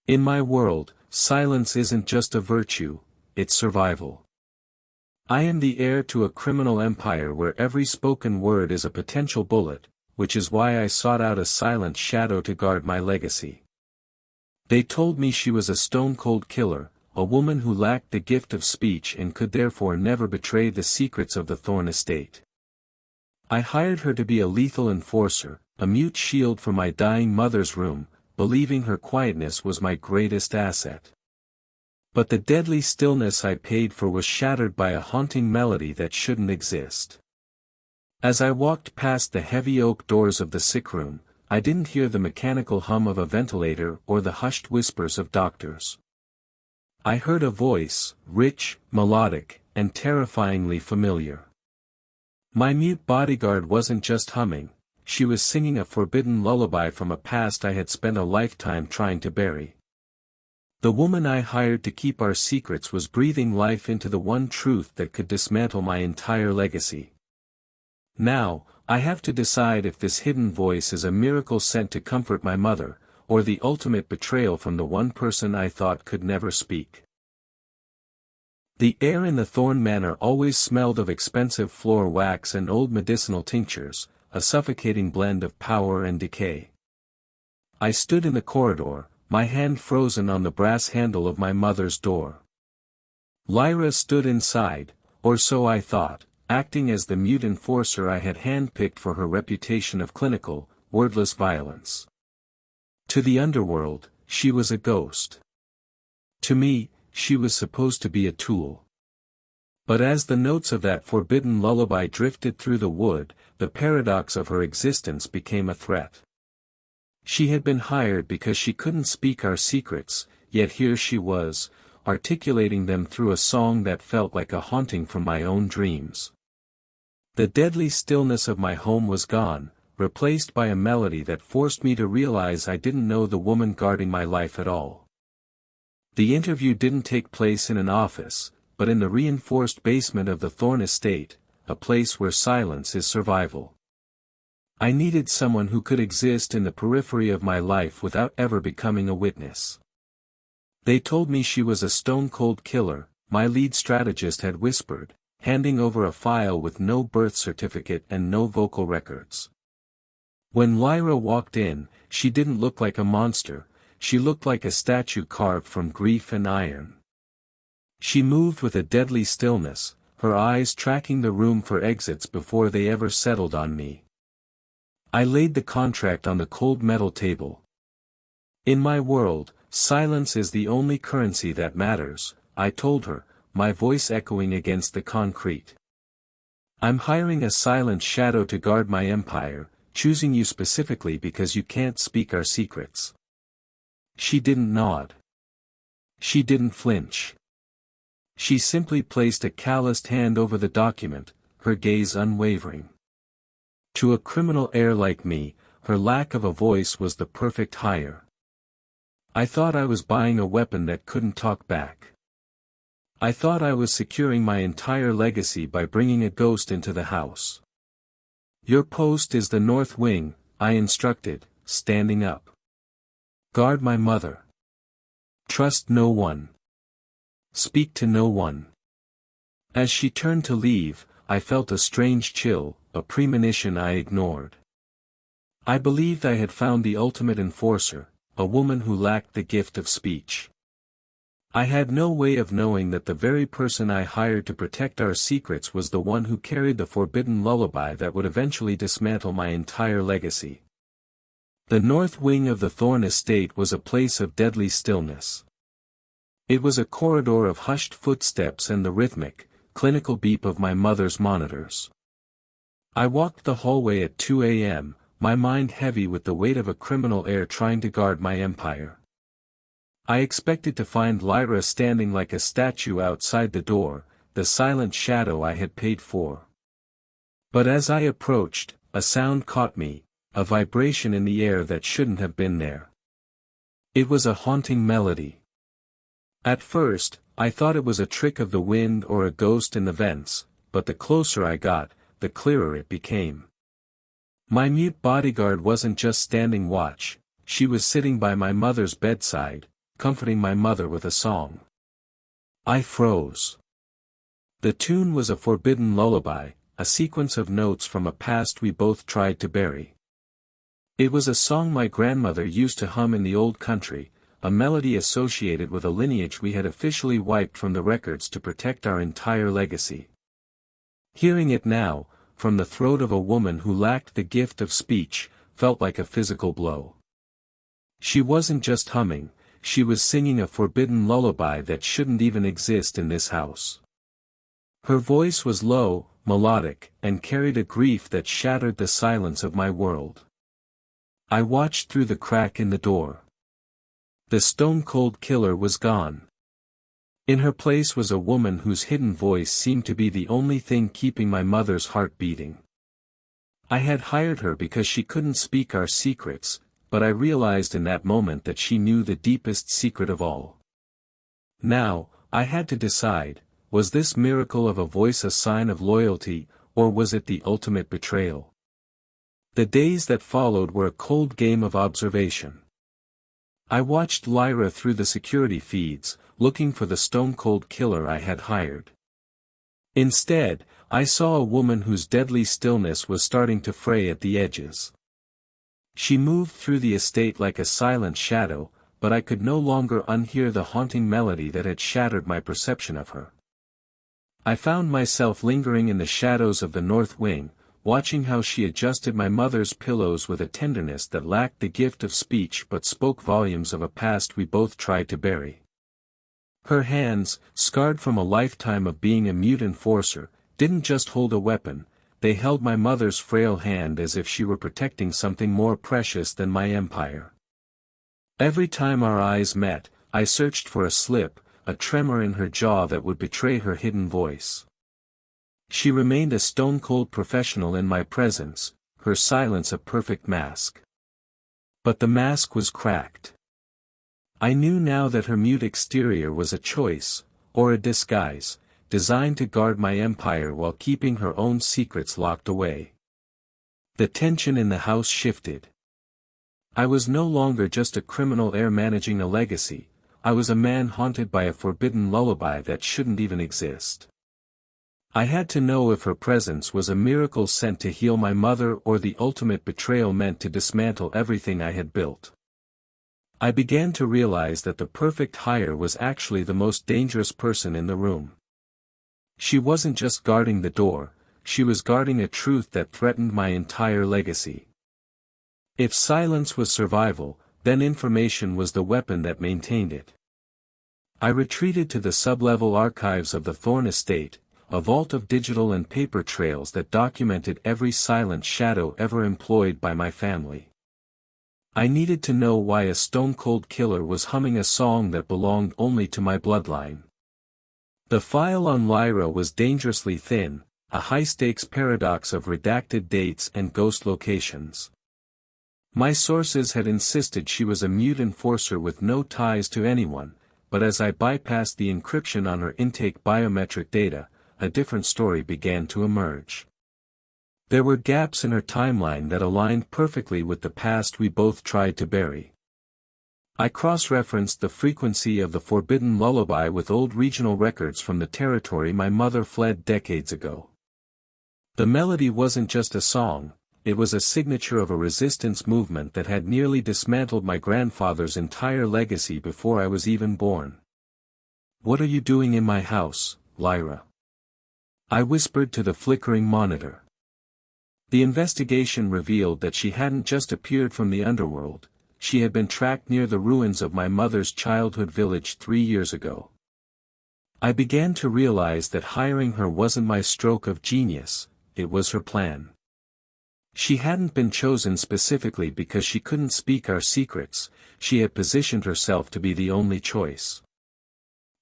In my world, silence isn't just a virtue, it's survival. I am the heir to a criminal empire where every spoken word is a potential bullet, which is why I sought out a silent shadow to guard my legacy. They told me she was a stone-cold killer, a woman who lacked the gift of speech and could therefore never betray the secrets of the Thorne estate. I hired her to be a lethal enforcer, a mute shield for my dying mother's room, believing her quietness was my greatest asset. But the deadly stillness I paid for was shattered by a haunting melody that shouldn't exist. As I walked past the heavy oak doors of the sick room, I didn't hear the mechanical hum of a ventilator or the hushed whispers of doctors. I heard a voice, rich, melodic, and terrifyingly familiar. My mute bodyguard wasn't just humming, she was singing a forbidden lullaby from a past I had spent a lifetime trying to bury. The woman I hired to keep our secrets was breathing life into the one truth that could dismantle my entire legacy. Now, I have to decide if this hidden voice is a miracle sent to comfort my mother, or the ultimate betrayal from the one person I thought could never speak. The air in the Thorne Manor always smelled of expensive floor wax and old medicinal tinctures, a suffocating blend of power and decay. I stood in the corridor, my hand frozen on the brass handle of my mother's door. Lyra stood inside, or so I thought, acting as the mute enforcer I had handpicked for her reputation of clinical, wordless violence. To the underworld, she was a ghost. To me, she was supposed to be a tool. But as the notes of that forbidden lullaby drifted through the wood, the paradox of her existence became a threat. She had been hired because she couldn't speak our secrets, yet here she was, articulating them through a song that felt like a haunting from my own dreams. The deadly stillness of my home was gone, replaced by a melody that forced me to realize I didn't know the woman guarding my life at all. The interview didn't take place in an office, but in the reinforced basement of the Thorne estate, a place where silence is survival. I needed someone who could exist in the periphery of my life without ever becoming a witness. They told me she was a stone-cold killer, my lead strategist had whispered, handing over a file with no birth certificate and no vocal records. When Lyra walked in, she didn't look like a monster, she looked like a statue carved from grief and iron. She moved with a deadly stillness, her eyes tracking the room for exits before they ever settled on me. I laid the contract on the cold metal table. In my world, silence is the only currency that matters, I told her, my voice echoing against the concrete. I'm hiring a silent shadow to guard my empire, choosing you specifically because you can't speak our secrets. She didn't nod. She didn't flinch. She simply placed a calloused hand over the document, her gaze unwavering. To a criminal heir like me, her lack of a voice was the perfect hire. I thought I was buying a weapon that couldn't talk back. I thought I was securing my entire legacy by bringing a ghost into the house. Your post is the north wing, I instructed, standing up. Guard my mother. Trust no one. Speak to no one. As she turned to leave, I felt a strange chill, a premonition I ignored. I believed I had found the ultimate enforcer, a woman who lacked the gift of speech. I had no way of knowing that the very person I hired to protect our secrets was the one who carried the forbidden lullaby that would eventually dismantle my entire legacy. The north wing of the Thorne estate was a place of deadly stillness. It was a corridor of hushed footsteps and the rhythmic, clinical beep of my mother's monitors. I walked the hallway at 2 a.m., my mind heavy with the weight of a criminal heir trying to guard my empire. I expected to find Lyra standing like a statue outside the door, the silent shadow I had paid for. But as I approached, a sound caught me, a vibration in the air that shouldn't have been there. It was a haunting melody. At first, I thought it was a trick of the wind or a ghost in the vents, but the closer I got, the clearer it became. My mute bodyguard wasn't just standing watch, she was sitting by my mother's bedside, comforting my mother with a song. I froze. The tune was a forbidden lullaby, a sequence of notes from a past we both tried to bury. It was a song my grandmother used to hum in the old country, a melody associated with a lineage we had officially wiped from the records to protect our entire legacy. Hearing it now, from the throat of a woman who lacked the gift of speech, felt like a physical blow. She wasn't just humming, she was singing a forbidden lullaby that shouldn't even exist in this house. Her voice was low, melodic, and carried a grief that shattered the silence of my world. I watched through the crack in the door. The stone-cold killer was gone. In her place was a woman whose hidden voice seemed to be the only thing keeping my mother's heart beating. I had hired her because she couldn't speak our secrets, but I realized in that moment that she knew the deepest secret of all. Now, I had to decide, was this miracle of a voice a sign of loyalty, or was it the ultimate betrayal? The days that followed were a cold game of observation. I watched Lyra through the security feeds, looking for the stone-cold killer I had hired. Instead, I saw a woman whose deadly stillness was starting to fray at the edges. She moved through the estate like a silent shadow, but I could no longer unhear the haunting melody that had shattered my perception of her. I found myself lingering in the shadows of the north wing, watching how she adjusted my mother's pillows with a tenderness that lacked the gift of speech but spoke volumes of a past we both tried to bury. Her hands, scarred from a lifetime of being a mute enforcer, didn't just hold a weapon, they held my mother's frail hand as if she were protecting something more precious than my empire. Every time our eyes met, I searched for a slip, a tremor in her jaw that would betray her hidden voice. She remained a stone-cold professional in my presence, her silence a perfect mask. But the mask was cracked. I knew now that her mute exterior was a choice, or a disguise, designed to guard my empire while keeping her own secrets locked away. The tension in the house shifted. I was no longer just a criminal heir managing a legacy, I was a man haunted by a forbidden lullaby that shouldn't even exist. I had to know if her presence was a miracle sent to heal my mother or the ultimate betrayal meant to dismantle everything I had built. I began to realize that the perfect hire was actually the most dangerous person in the room. She wasn't just guarding the door, she was guarding a truth that threatened my entire legacy. If silence was survival, then information was the weapon that maintained it. I retreated to the sub-level archives of the Thorne estate, a vault of digital and paper trails that documented every silent shadow ever employed by my family. I needed to know why a stone-cold killer was humming a song that belonged only to my bloodline. The file on Lyra was dangerously thin, a high-stakes paradox of redacted dates and ghost locations. My sources had insisted she was a mute enforcer with no ties to anyone, but as I bypassed the encryption on her intake biometric data, a different story began to emerge. There were gaps in her timeline that aligned perfectly with the past we both tried to bury. I cross-referenced the frequency of the forbidden lullaby with old regional records from the territory my mother fled decades ago. The melody wasn't just a song, it was a signature of a resistance movement that had nearly dismantled my grandfather's entire legacy before I was even born. "What are you doing in my house, Lyra?" I whispered to the flickering monitor. The investigation revealed that she hadn't just appeared from the underworld, she had been tracked near the ruins of my mother's childhood village 3 years ago. I began to realize that hiring her wasn't my stroke of genius, it was her plan. She hadn't been chosen specifically because she couldn't speak our secrets, she had positioned herself to be the only choice.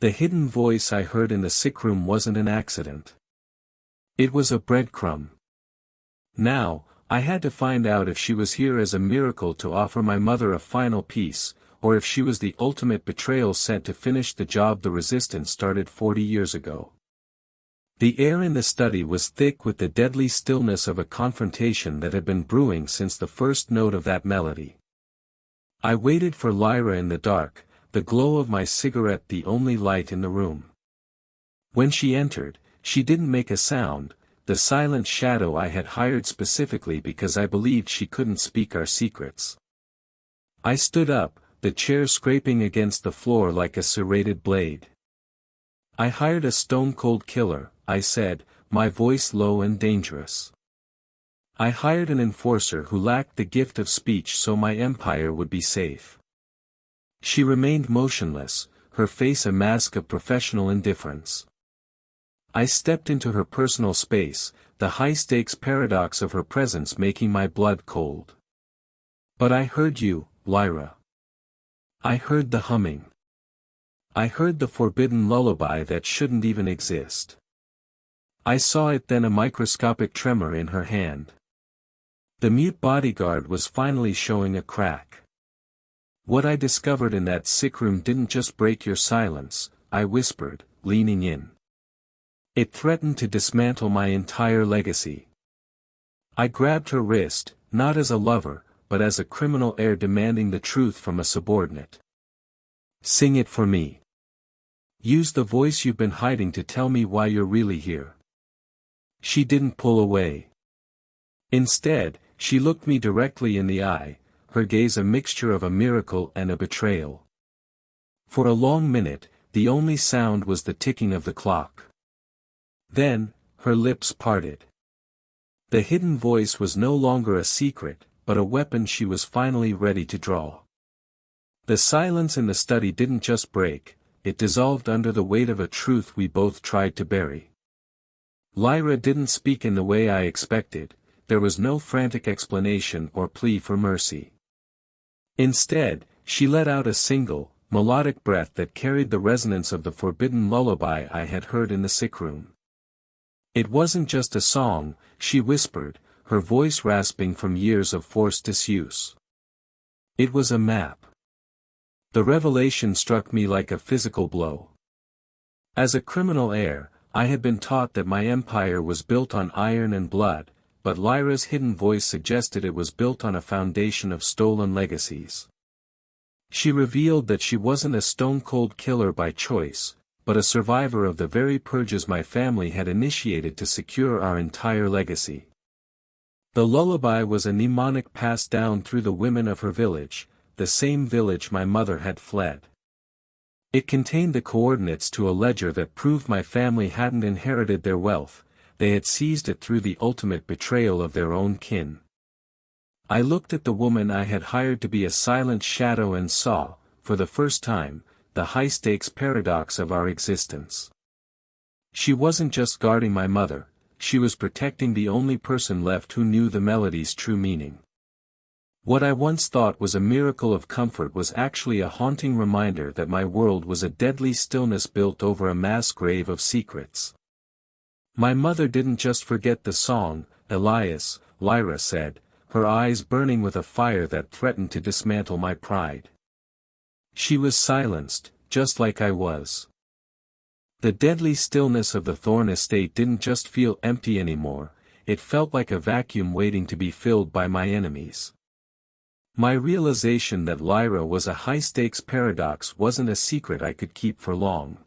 The hidden voice I heard in the sick room wasn't an accident. It was a breadcrumb. Now, I had to find out if she was here as a miracle to offer my mother a final piece, or if she was the ultimate betrayal sent to finish the job the resistance started 40 years ago. The air in the study was thick with the deadly stillness of a confrontation that had been brewing since the first note of that melody. I waited for Lyra in the dark, the glow of my cigarette the only light in the room. When she entered, she didn't make a sound, the silent shadow I had hired specifically because I believed she couldn't speak our secrets. I stood up, the chair scraping against the floor like a serrated blade. "I hired a stone-cold killer," I said, my voice low and dangerous. "I hired an enforcer who lacked the gift of speech so my empire would be safe." She remained motionless, her face a mask of professional indifference. I stepped into her personal space, the high-stakes paradox of her presence making my blood cold. "But I heard you, Lyra. I heard the humming. I heard the forbidden lullaby that shouldn't even exist." I saw it then, a microscopic tremor in her hand. The mute bodyguard was finally showing a crack. "What I discovered in that sick room didn't just break your silence," I whispered, leaning in. "It threatened to dismantle my entire legacy." I grabbed her wrist, not as a lover, but as a criminal heir demanding the truth from a subordinate. "Sing it for me. Use the voice you've been hiding to tell me why you're really here." She didn't pull away. Instead, she looked me directly in the eye, her gaze a mixture of a miracle and a betrayal. For a long minute, the only sound was the ticking of the clock. Then, her lips parted. The hidden voice was no longer a secret, but a weapon she was finally ready to draw. The silence in the study didn't just break, it dissolved under the weight of a truth we both tried to bury. Lyra didn't speak in the way I expected, there was no frantic explanation or plea for mercy. Instead, she let out a single, melodic breath that carried the resonance of the forbidden lullaby I had heard in the sick room. It wasn't just a song, she whispered, her voice rasping from years of forced disuse. It was a map. The revelation struck me like a physical blow. As a criminal heir, I had been taught that my empire was built on iron and blood, but Lyra's hidden voice suggested it was built on a foundation of stolen legacies. She revealed that she wasn't a stone-cold killer by choice, but a survivor of the very purges my family had initiated to secure our entire legacy. The lullaby was a mnemonic passed down through the women of her village, the same village my mother had fled. It contained the coordinates to a ledger that proved my family hadn't inherited their wealth, they had seized it through the ultimate betrayal of their own kin. I looked at the woman I had hired to be a silent shadow and saw, for the first time, the high-stakes paradox of our existence. She wasn't just guarding my mother, she was protecting the only person left who knew the melody's true meaning. What I once thought was a miracle of comfort was actually a haunting reminder that my world was a deadly stillness built over a mass grave of secrets. My mother didn't just forget the song, Elias, Lyra said, her eyes burning with a fire that threatened to dismantle my pride. She was silenced, just like I was. The deadly stillness of the Thorne estate didn't just feel empty anymore, it felt like a vacuum waiting to be filled by my enemies. My realization that Lyra was a high-stakes paradox wasn't a secret I could keep for long.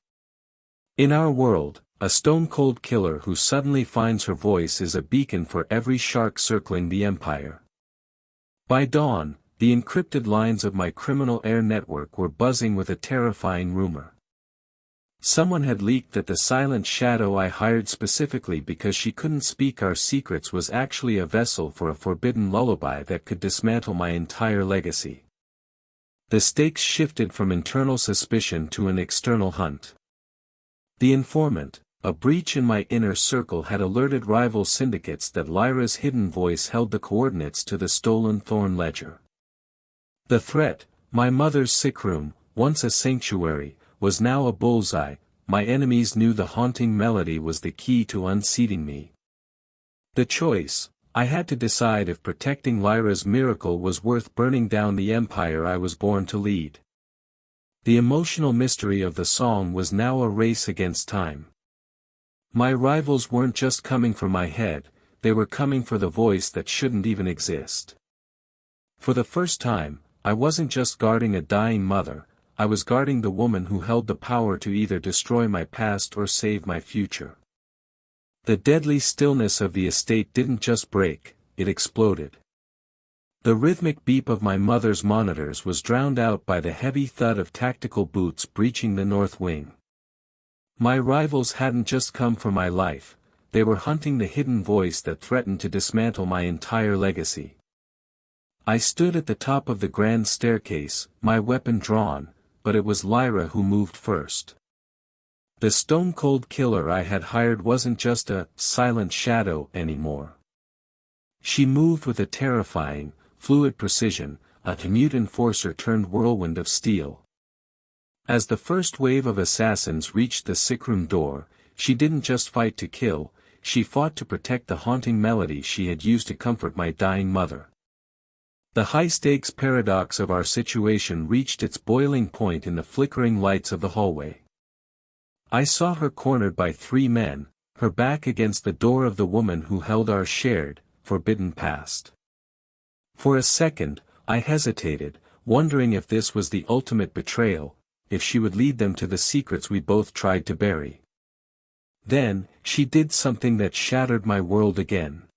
In our world, a stone-cold killer who suddenly finds her voice is a beacon for every shark circling the empire. By dawn, the encrypted lines of my criminal heir network were buzzing with a terrifying rumor. Someone had leaked that the silent shadow I hired specifically because she couldn't speak our secrets was actually a vessel for a forbidden lullaby that could dismantle my entire legacy. The stakes shifted from internal suspicion to an external hunt. The informant, a breach in my inner circle, had alerted rival syndicates that Lyra's hidden voice held the coordinates to the stolen Thorne ledger. The threat, my mother's sick room, once a sanctuary, was now a bullseye. My enemies knew the haunting melody was the key to unseating me. The choice, I had to decide if protecting Lyra's miracle was worth burning down the empire I was born to lead. The emotional mystery of the song was now a race against time. My rivals weren't just coming for my head, they were coming for the voice that shouldn't even exist. For the first time, I wasn't just guarding a dying mother, I was guarding the woman who held the power to either destroy my past or save my future. The deadly stillness of the estate didn't just break, it exploded. The rhythmic beep of my mother's monitors was drowned out by the heavy thud of tactical boots breaching the north wing. My rivals hadn't just come for my life, they were hunting the hidden voice that threatened to dismantle my entire legacy. I stood at the top of the grand staircase, my weapon drawn, but it was Lyra who moved first. The stone-cold killer I had hired wasn't just a silent shadow anymore. She moved with a terrifying, fluid precision, a mute enforcer turned whirlwind of steel. As the first wave of assassins reached the sickroom door, she didn't just fight to kill, she fought to protect the haunting melody she had used to comfort my dying mother. The high-stakes paradox of our situation reached its boiling point in the flickering lights of the hallway. I saw her cornered by 3 men, her back against the door of the woman who held our shared, forbidden past. For a second, I hesitated, wondering if this was the ultimate betrayal, if she would lead them to the secrets we both tried to bury. Then, she did something that shattered my world again.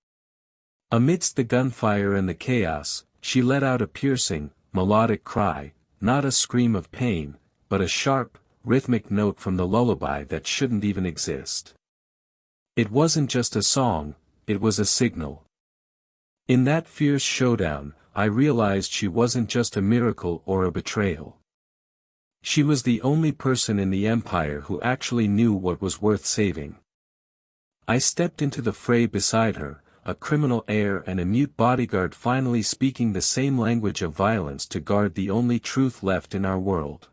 Amidst the gunfire and the chaos, she let out a piercing, melodic cry, not a scream of pain, but a sharp, rhythmic note from the lullaby that shouldn't even exist. It wasn't just a song, it was a signal. In that fierce showdown, I realized she wasn't just a miracle or a betrayal. She was the only person in the Empire who actually knew what was worth saving. I stepped into the fray beside her, a criminal heir and a mute bodyguard finally speaking the same language of violence to guard the only truth left in our world.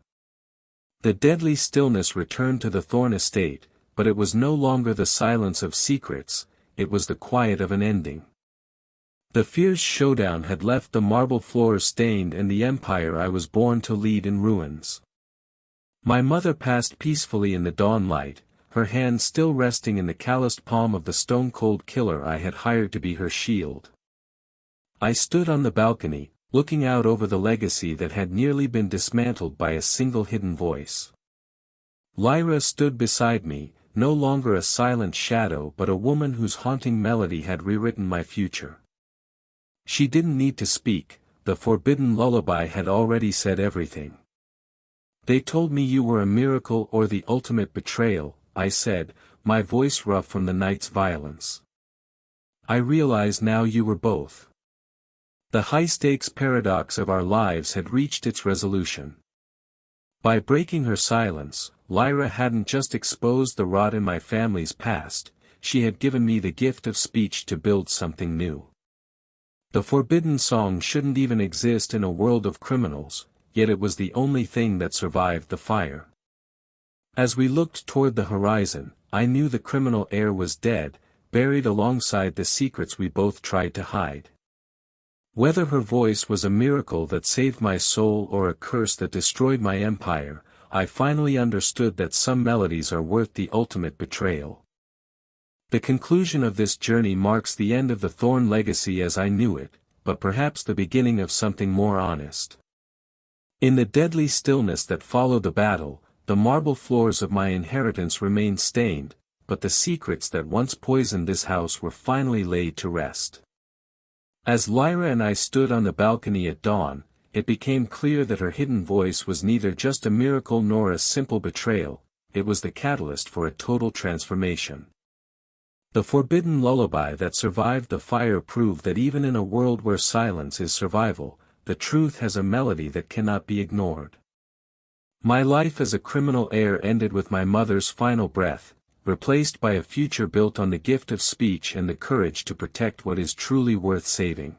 The deadly stillness returned to the Thorne estate, but it was no longer the silence of secrets, it was the quiet of an ending. The fierce showdown had left the marble floors stained and the empire I was born to lead in ruins. My mother passed peacefully in the dawn light, her hand still resting in the calloused palm of the stone-cold killer I had hired to be her shield. I stood on the balcony, looking out over the legacy that had nearly been dismantled by a single hidden voice. Lyra stood beside me, no longer a silent shadow but a woman whose haunting melody had rewritten my future. She didn't need to speak, the forbidden lullaby had already said everything. They told me you were a miracle or the ultimate betrayal, I said, my voice rough from the night's violence. I realize now you were both. The high-stakes paradox of our lives had reached its resolution. By breaking her silence, Lyra hadn't just exposed the rot in my family's past, she had given me the gift of speech to build something new. The forbidden song shouldn't even exist in a world of criminals, yet it was the only thing that survived the fire. As we looked toward the horizon, I knew the criminal heir was dead, buried alongside the secrets we both tried to hide. Whether her voice was a miracle that saved my soul or a curse that destroyed my empire, I finally understood that some melodies are worth the ultimate betrayal. The conclusion of this journey marks the end of the Thorne legacy as I knew it, but perhaps the beginning of something more honest. In the deadly stillness that followed the battle, the marble floors of my inheritance remained stained, but the secrets that once poisoned this house were finally laid to rest. As Lyra and I stood on the balcony at dawn, it became clear that her hidden voice was neither just a miracle nor a simple betrayal, it was the catalyst for a total transformation. The forbidden lullaby that survived the fire proved that even in a world where silence is survival, the truth has a melody that cannot be ignored. My life as a criminal heir ended with my mother's final breath, replaced by a future built on the gift of speech and the courage to protect what is truly worth saving.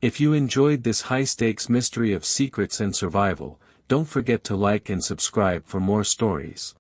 If you enjoyed this high-stakes mystery of secrets and survival, don't forget to like and subscribe for more stories.